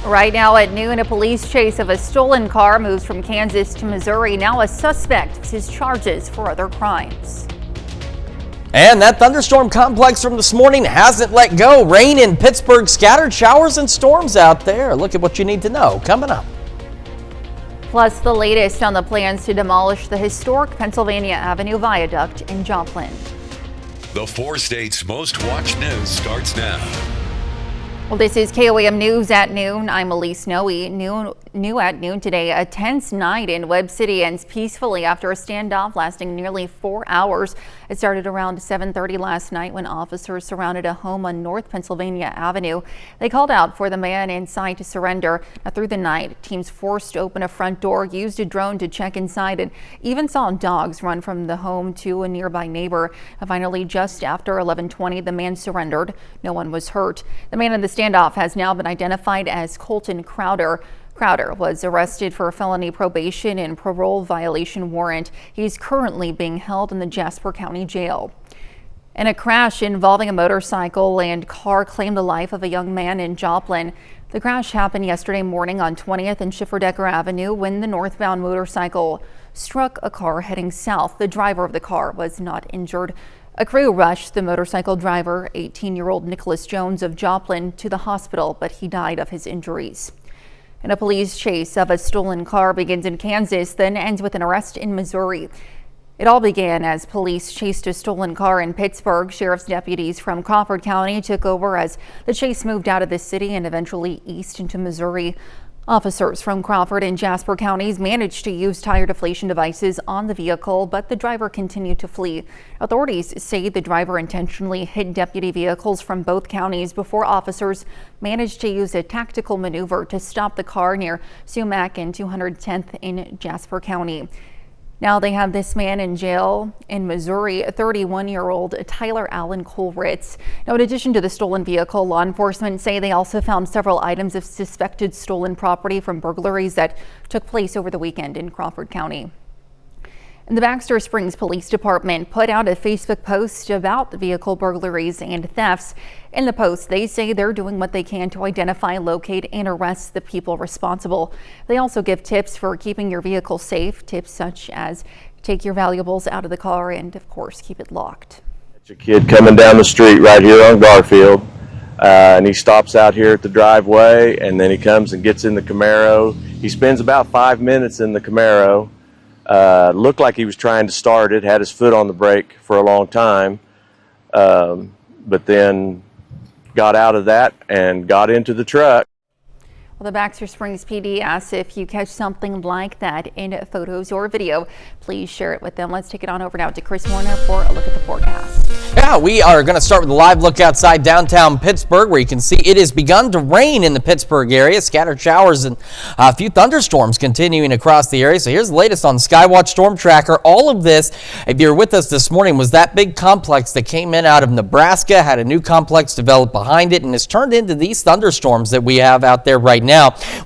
Right now at noon, a police chase of a stolen car moves from Kansas to Missouri. Now a suspect faces charges for other crimes. And that thunderstorm complex from this morning hasn't let go. Rain in Pittsburgh, scattered showers and storms out there. Look at what you need to know coming up. Plus, the latest on the plans to demolish the historic Pennsylvania Avenue Viaduct in Joplin. The 4 states' most watched news starts now. Well, this is KOAM News at noon. I'm Elise Noe. New at noon today, a tense night in Webb City ends peacefully after a standoff lasting nearly 4 hours. It started around 7:30 last night when officers surrounded a home on North Pennsylvania Avenue. They called out for the man inside to surrender. Through the night, teams forced open a front door, used a drone to check inside, and even saw dogs run from the home to a nearby neighbor. Finally, just after 11:20, the man surrendered. No one was hurt. The man in the standoff has now been identified as Colton Crowder. Crowder was arrested for a felony probation and parole violation warrant. He's currently being held in the Jasper County Jail. And a crash involving a motorcycle and car claimed the life of a young man in Joplin. The crash happened yesterday morning on 20th and Schifferdecker Avenue when the northbound motorcycle struck a car heading south. The driver of the car was not injured. A crew rushed the motorcycle driver, 18-year-old Nicholas Jones of Joplin, to the hospital, but he died of his injuries. And a police chase of a stolen car begins in Kansas, then ends with an arrest in Missouri. It all began as police chased a stolen car in Pittsburgh. Sheriff's deputies from Crawford County took over as the chase moved out of the city and eventually east into Missouri. Officers from Crawford and Jasper counties managed to use tire deflation devices on the vehicle, but the driver continued to flee. Authorities say the driver intentionally hit deputy vehicles from both counties before officers managed to use a tactical maneuver to stop the car near Sumac and 210th in Jasper County. Now they have this man in jail in Missouri, 31-year-old Tyler Allen Kohlritz. Now, in addition to the stolen vehicle, law enforcement say they also found several items of suspected stolen property from burglaries that took place over the weekend in Crawford County. And the Baxter Springs Police Department put out a Facebook post about the vehicle burglaries and thefts. In the post, they say they're doing what they can to identify, locate, and arrest the people responsible. They also give tips for keeping your vehicle safe, tips such as take your valuables out of the car and, of course, keep it locked. It's a kid coming down the street right here on Garfield, and he stops out here at the driveway, and then he comes and gets in the Camaro. He spends about 5 minutes in the Camaro. Looked like he was trying to start it, had his foot on the brake for a long time, but then got out of that and got into the truck. Well, the Baxter Springs PD asks if you catch something like that in photos or video, please share it with them. Let's take it on over now to Chris Warner for a look at the forecast. Yeah, we are going to start with a live look outside downtown Pittsburgh, where you can see it has begun to rain in the Pittsburgh area. Scattered showers and a few thunderstorms continuing across the area. So here's the latest on Skywatch Storm Tracker. All of this, if you're with us this morning, was that big complex that came in out of Nebraska, had a new complex developed behind it, and has turned into these thunderstorms that we have out there right now.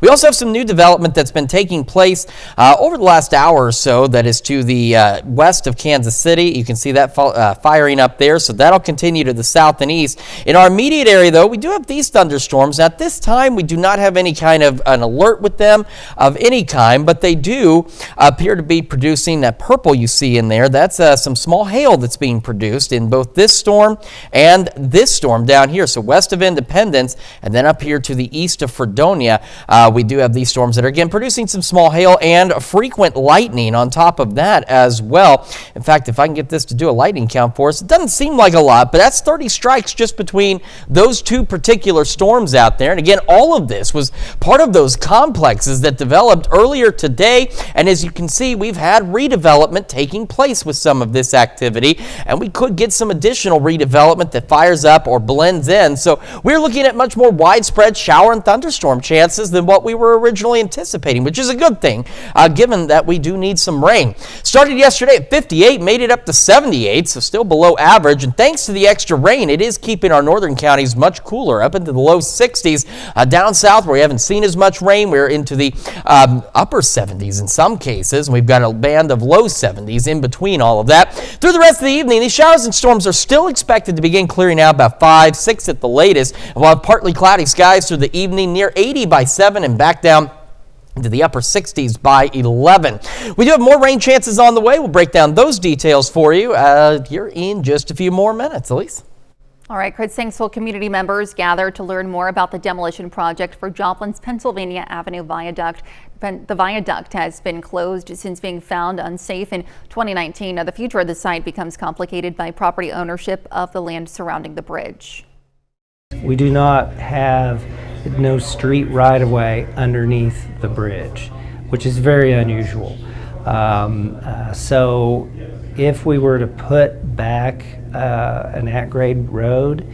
We also have some new development that's been taking place over the last hour or so that is to the west of Kansas City. You can see that firing up there. So that'll continue to the south and east. In our immediate area, though, we do have these thunderstorms. At this time, we do not have any kind of an alert with them of any kind, but they do appear to be producing that purple you see in there. That's some small hail that's being produced in both this storm and this storm down here. So west of Independence and then up here to the east of Fredonia, we do have these storms that are, again, producing some small hail and frequent lightning on top of that as well. In fact, if I can get this to do a lightning count for us, it doesn't seem like a lot, but that's 30 strikes just between those two particular storms out there. And again, all of this was part of those complexes that developed earlier today. And as you can see, we've had redevelopment taking place with some of this activity, and we could get some additional redevelopment that fires up or blends in. So we're looking at much more widespread shower and thunderstorm chances than what we were originally anticipating, which is a good thing, given that we do need some rain. Started yesterday at 58, made it up to 78, so still below average. average, and thanks to the extra rain, it is keeping our northern counties much cooler, up into the low 60s. Down south, where we haven't seen as much rain, we're into the upper 70s in some cases, and we've got a band of low 70s in between all of that. Through the rest of the evening, these showers and storms are still expected to begin clearing out about 5, 6 at the latest. We'll have partly cloudy skies through the evening, near 80 by 7 and back down into the upper 60s by 11. We do have more rain chances on the way. We'll break down those details for you here in just a few more minutes. Elise? All right, Chris, Thanksville community members gathered to learn more about the demolition project for Joplin's Pennsylvania Avenue Viaduct. The viaduct has been closed since being found unsafe in 2019. Now, the future of the site becomes complicated by property ownership of the land surrounding the bridge. We do not have no street right-of-way underneath the bridge, which is very unusual. So if we were to put back an at-grade road,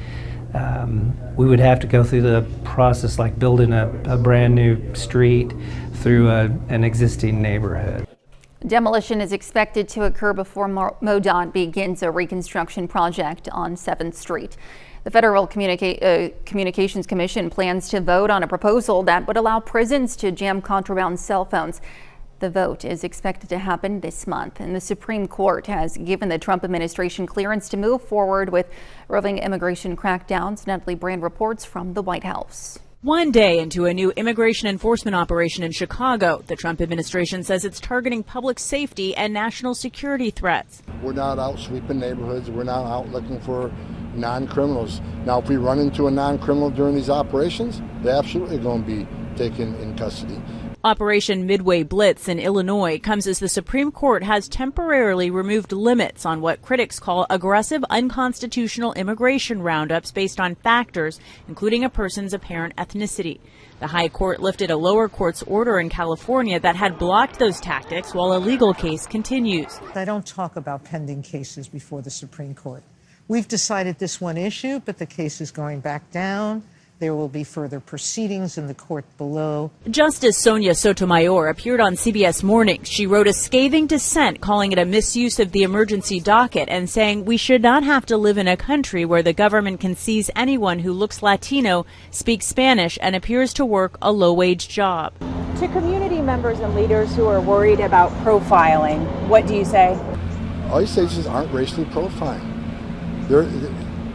we would have to go through the process like building a brand new street through an existing neighborhood. Demolition is expected to occur before MoDOT begins a reconstruction project on 7th Street. The Federal Communications Commission plans to vote on a proposal that would allow prisons to jam contraband cell phones. The vote is expected to happen this month, and the Supreme Court has given the Trump administration clearance to move forward with roving immigration crackdowns. Natalie Brand reports from the White House. One day into a new immigration enforcement operation in Chicago, the Trump administration says it's targeting public safety and national security threats. We're not out sweeping neighborhoods. We're not out looking for non-criminals. Now, if we run into a non-criminal during these operations, they're absolutely going to be taken in custody. Operation Midway Blitz in Illinois comes as the Supreme Court has temporarily removed limits on what critics call aggressive, unconstitutional immigration roundups based on factors, including a person's apparent ethnicity. The High Court lifted a lower court's order in California that had blocked those tactics while a legal case continues. I don't talk about pending cases before the Supreme Court. We've decided this one issue, but the case is going back down. There will be further proceedings in the court below. Justice Sonia Sotomayor appeared on CBS Mornings. She wrote a scathing dissent calling it a misuse of the emergency docket and saying we should not have to live in a country where the government can seize anyone who looks Latino, speaks Spanish, and appears to work a low-wage job. To community members and leaders who are worried about profiling, what do you say? All these stations aren't racially profiling.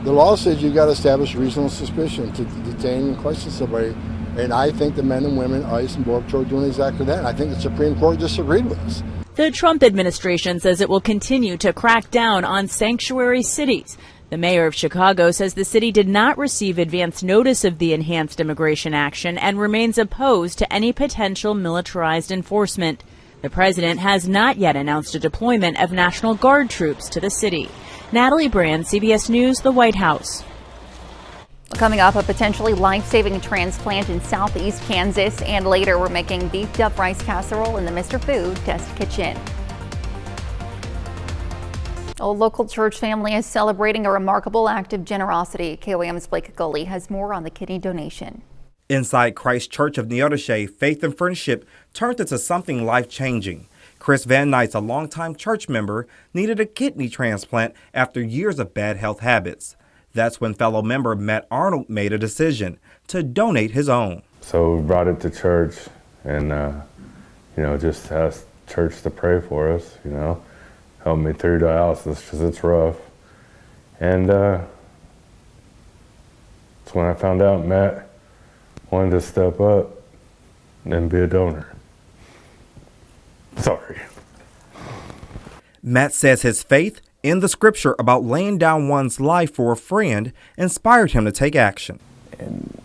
The law says you've got to establish reasonable suspicion to detain and question somebody. And I think the men and women, ICE and Border Patrol, are doing exactly that. And I think the Supreme Court disagreed with us. The Trump administration says it will continue to crack down on sanctuary cities. The mayor of Chicago says the city did not receive advance notice of the enhanced immigration action and remains opposed to any potential militarized enforcement. The president has not yet announced a deployment of National Guard troops to the city. Natalie Brand, CBS News, the White House. Coming up, a potentially life-saving transplant in southeast Kansas, and later we're making beefed up rice casserole in the Mr. Food test kitchen. A local church family is celebrating a remarkable act of generosity. KOAM's Blake Gully has more on the kidney donation. Inside Christ Church of Neodesha, faith and friendship turned into something life-changing. Chris Van Knight's a longtime church member needed a kidney transplant after years of bad health habits. That's when fellow member Matt Arnold made a decision to donate his own. So we brought it to church and, just asked church to pray for us, help me through dialysis because it's rough. And that's when I found out Matt wanted to step up and be a donor. Sorry. Matt says his faith in the scripture about laying down one's life for a friend inspired him to take action. And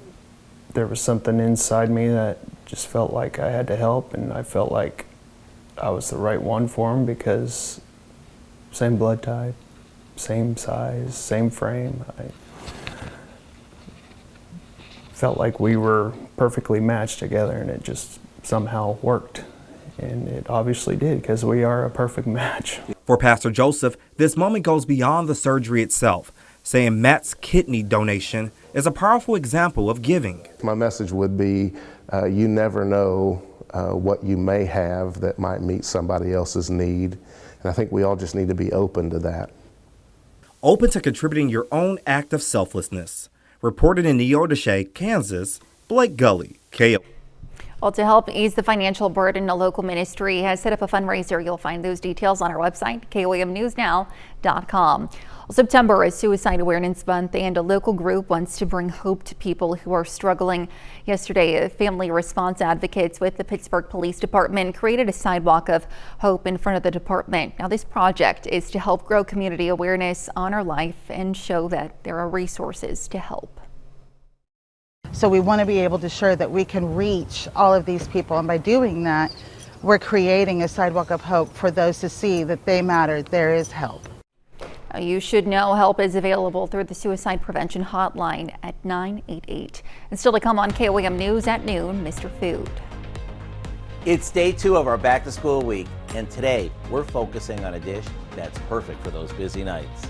there was something inside me that just felt like I had to help, and I felt like I was the right one for him because same blood type, same size, same frame. I felt like we were perfectly matched together, and it just somehow worked. And it obviously did, because we are a perfect match. For Pastor Joseph, this moment goes beyond the surgery itself, saying Matt's kidney donation is a powerful example of giving. My message would be, you never know what you may have that might meet somebody else's need. And I think we all just need to be open to that. open to contributing your own act of selflessness. Reported in Neodesha, Kansas, Blake Gully, KO. Well, to help ease the financial burden, a local ministry has set up a fundraiser. You'll find those details on our website, KOAMnewsnow.com. Well, September is Suicide Awareness Month, and a local group wants to bring hope to people who are struggling. Yesterday, family response advocates with the Pittsburgh Police Department created a sidewalk of hope in front of the department. Now, this project is to help grow community awareness, honor life, and show that there are resources to help. So we want to be able to ensure that we can reach all of these people, and by doing that, we're creating a sidewalk of hope for those to see that they matter. There is help. You should know help is available through the Suicide Prevention Hotline at 988. And still to come on KOAM News at noon, Mr. Food. It's day 2 of our back to school week, and today we're focusing on a dish that's perfect for those busy nights.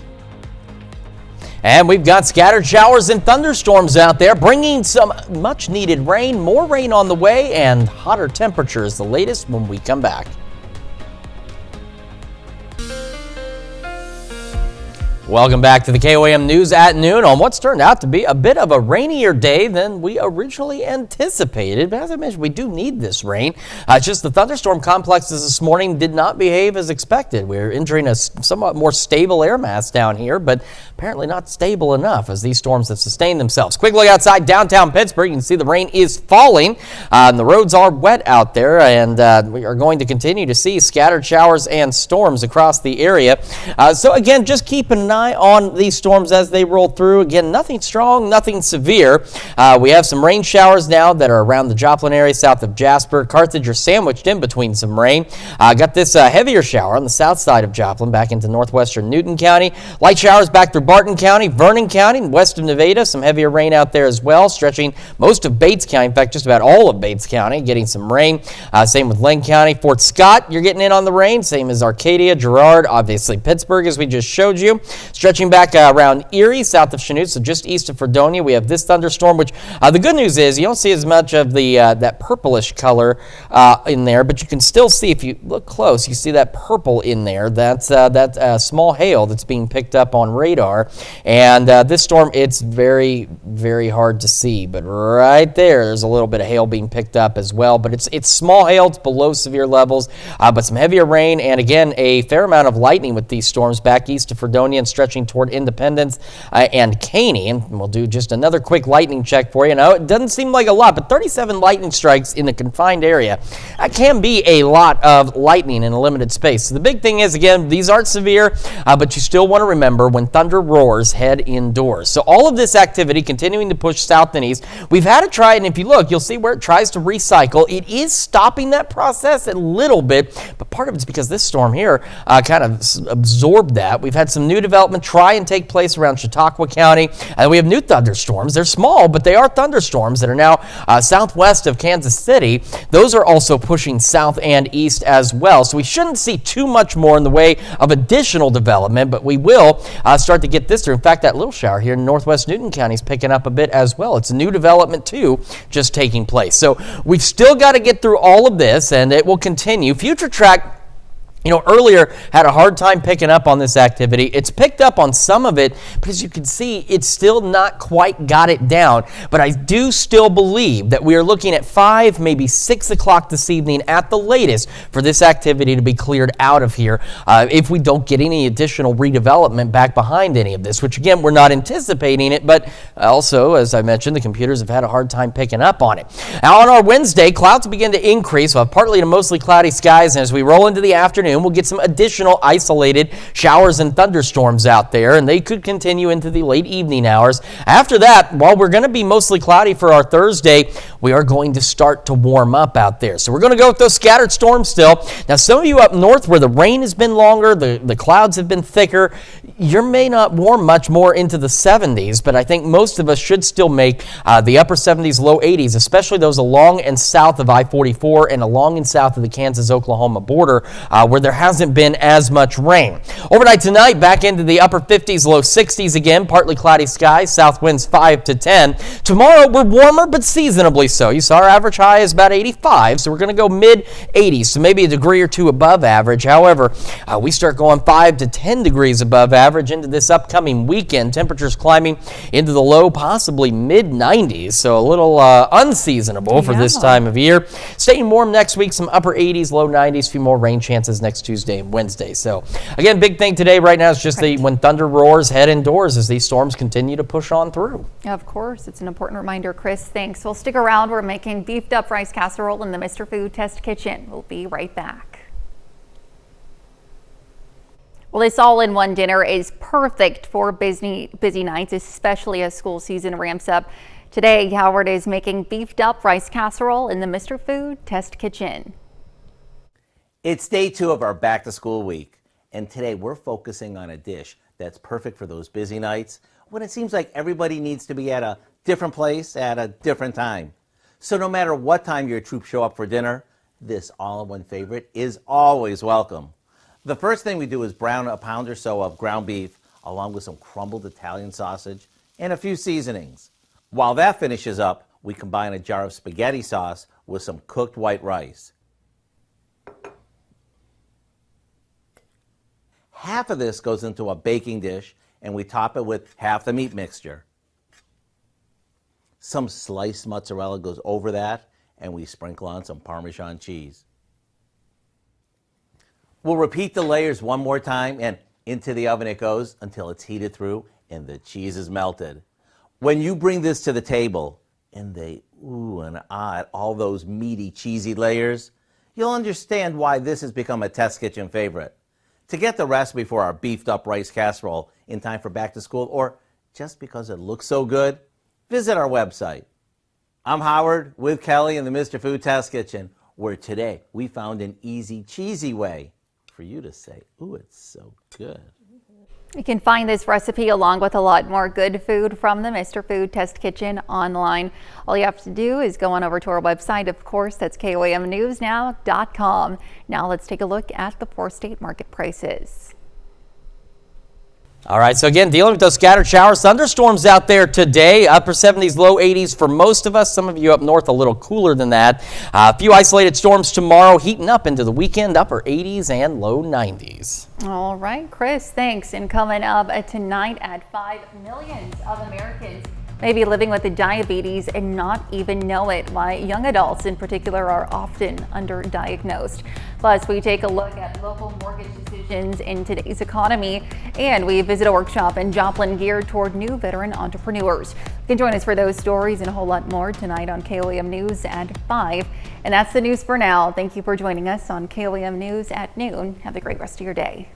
And we've got scattered showers and thunderstorms out there, bringing some much needed rain, more rain on the way, and hotter temperatures. The latest when we come back. Welcome back to the KOAM News at noon on what's turned out to be a bit of a rainier day than we originally anticipated. But as I mentioned, we do need this rain. Just the thunderstorm complexes this morning did not behave as expected. We're entering a somewhat more stable air mass down here, but apparently not stable enough as these storms have sustained themselves. Quick look outside downtown Pittsburgh. You can see the rain is falling. And the roads are wet out there, and we are going to continue to see scattered showers and storms across the area. So again, just keep an eye on these storms as they roll through. Again, nothing strong, nothing severe. We have some rain showers now that are around the Joplin area south of Jasper. Carthage are sandwiched in between some rain. Got this heavier shower on the south side of Joplin back into northwestern Newton County. Light showers back through Barton County, Vernon County, and west of Nevada. Some heavier rain out there as well, stretching most of Bates County. In fact, just about all of Bates County getting some rain. Same with Lane County. Fort Scott, you're getting in on the rain. Same as Arcadia, Girard, obviously Pittsburgh, as we just showed you. Stretching back around Erie, south of Chanute, so just east of Fredonia, we have this thunderstorm, which the good news is you don't see as much of the that purplish color in there, but you can still see, if you look close, you see that purple in there. That's that small hail that's being picked up on radar. And this storm, it's very, very hard to see, but right there's a little bit of hail being picked up as well. But it's small hail, it's below severe levels, but some heavier rain, and again, a fair amount of lightning with these storms back east of Fredonia and stretching toward Independence and Caney. And we'll do just another quick lightning check for you. Now, it doesn't seem like a lot, but 37 lightning strikes in the confined area. That can be a lot of lightning in a limited space. So the big thing is, again, these aren't severe, but you still want to remember when thunder roars, head indoors. So all of this activity continuing to push south and east. We've had to try, and if you look, you'll see where it tries to recycle. It is stopping that process a little bit, but part of it's because this storm here kind of absorbed that. We've had some new development try and take place around Chautauqua County, and we have new thunderstorms. They're small, but they are thunderstorms that are now southwest of Kansas City. Those are also pushing south and east as well, so we shouldn't see too much more in the way of additional development, but we will start to get this through. In fact, that little shower here in northwest Newton County is picking up a bit as well. It's a new development too, just taking place. So we've still got to get through all of this, and it will continue. Future Track, earlier had a hard time picking up on this activity. It's picked up on some of it, but as you can see, it's still not quite got it down. But I do still believe that we are looking at 5, maybe 6 o'clock this evening at the latest for this activity to be cleared out of here if we don't get any additional redevelopment back behind any of this, which again, we're not anticipating it, but also, as I mentioned, the computers have had a hard time picking up on it. Now on our Wednesday, clouds begin to increase. We'll have partly to mostly cloudy skies, and as we roll into the afternoon, we'll get some additional isolated showers and thunderstorms out there, and they could continue into the late evening hours. After that, while we're going to be mostly cloudy for our Thursday, we are going to start to warm up out there. So we're going to go with those scattered storms still. Now, some of you up north where the rain has been longer, the clouds have been thicker, you may not warm much more into the 70s, but I think most of us should still make the upper 70s, low 80s, especially those along and south of I-44 and along and south of the Kansas-Oklahoma border where there hasn't been as much rain. Overnight tonight, back into the upper 50s, low 60s again, partly cloudy skies, south winds 5 to 10. Tomorrow, we're warmer, but seasonably so. You saw our average high is about 85, so we're going to go mid 80s, so maybe a degree or two above average. However, we start going 5 to 10 degrees above average. average into this upcoming weekend. Temperatures climbing into the low, possibly mid-90s, so a little unseasonable for this time of year. Staying warm next week, some upper 80s, low 90s, a few more rain chances next Tuesday and Wednesday. So again, big thing today right now is just when thunder roars, head indoors as these storms continue to push on through. Of course, it's an important reminder, Chris. Thanks. Well, stick around. We're making beefed up rice casserole in the Mr. Food Test Kitchen. We'll be right back. Well, this all-in-one dinner is perfect for busy nights, especially as school season ramps up. Today, Howard is making beefed up rice casserole in the Mr. Food Test Kitchen. It's day 2 of our back to school week, and today we're focusing on a dish that's perfect for those busy nights when it seems like everybody needs to be at a different place at a different time. So no matter what time your troops show up for dinner, this all-in-one favorite is always welcome. The first thing we do is brown a pound or so of ground beef along with some crumbled Italian sausage and a few seasonings. While that finishes up, we combine a jar of spaghetti sauce with some cooked white rice. Half of this goes into a baking dish and we top it with half the meat mixture. Some sliced mozzarella goes over that and we sprinkle on some Parmesan cheese. We'll repeat the layers one more time and into the oven it goes until it's heated through and the cheese is melted. When you bring this to the table and they ooh and ah at all those meaty, cheesy layers, you'll understand why this has become a test kitchen favorite. To get the recipe for our beefed up rice casserole in time for back to school or just because it looks so good, visit our website. I'm Howard with Kelly in the Mr. Food Test Kitchen, where today we found an easy, cheesy way for you to say, ooh, it's so good. You can find this recipe along with a lot more good food from the Mr. Food Test Kitchen online. All you have to do is go on over to our website. Of course, that's KOAMnewsnow.com. Now let's take a look at the 4-state market prices. All right, so again, dealing with those scattered showers, thunderstorms out there today, upper 70s, low 80s for most of us. Some of you up north a little cooler than that. A few isolated storms tomorrow, heating up into the weekend, upper 80s and low 90s. All right, Chris, thanks. And coming up tonight at 5, millions of Americans may be living with diabetes and not even know it. Why young adults in particular are often underdiagnosed. Plus, we take a look at local mortgage decisions in today's economy, and we visit a workshop in Joplin geared toward new veteran entrepreneurs. You can join us for those stories and a whole lot more tonight on KOAM News at 5. And that's the news for now. Thank you for joining us on KOAM News at noon. Have a great rest of your day.